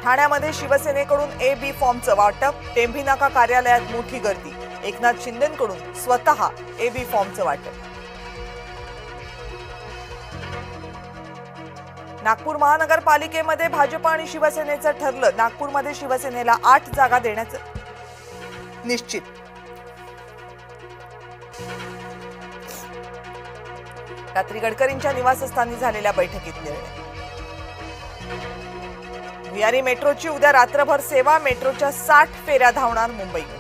ठाण्यामध्ये शिवसेनेकडून ए-बी फॉर्मचं वाटप, टेंभी नाका कार्यालयात मोठी गर्दी, एकनाथ शिंदेंकडून स्वतः ए-बी फॉर्मचं वाटप. नागपूर महानगरपालिकेमध्ये भाजप आणि शिवसेनेचं ठरलं. नागपूरमध्ये शिवसेनेला 8 जागा देण्याचं निश्चित. रात्री गडकरींच्या निवासस्थानी झालेल्या बैठकीत निर्णय. भुयारी मेट्रोची उद्या रात्रभर सेवा, मेट्रोच्या 60 फेऱ्या धावणार मुंबईमध्ये.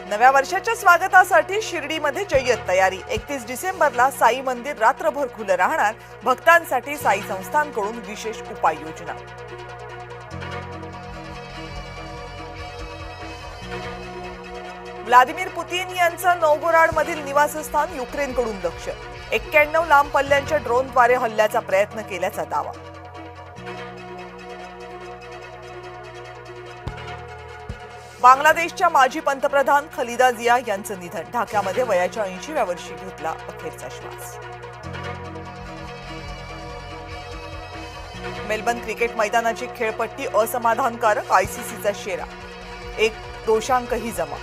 नव्या वर्षाच्या स्वागतासाठी शिर्डीमध्ये जय्यत तयारी. 31 डिसेंबरला साई मंदिर रात्रभर खुलं राहणार. भक्तांसाठी साई संस्थांकडून विशेष उपाययोजना. व्लादिमीर पुतीन यांचं नोव्गोराडमधील निवासस्थान युक्रेनकडून लक्ष्य. 91 लांब पल्ल्याच्या ड्रोनद्वारे हल्ल्याचा प्रयत्न केल्याचा दावा. बांगलादेशच्या माजी पंतप्रधान खलिदा जिया यांचं निधन. ढाक्यामध्ये वयाच्या 80व्या वर्षी घेतला अखेरचा श्वास. मेलबर्न क्रिकेट मैदानाची खेळपट्टी असमाधानकारक, आयसीसीचा शेरा. 1 दोषांकही जमा.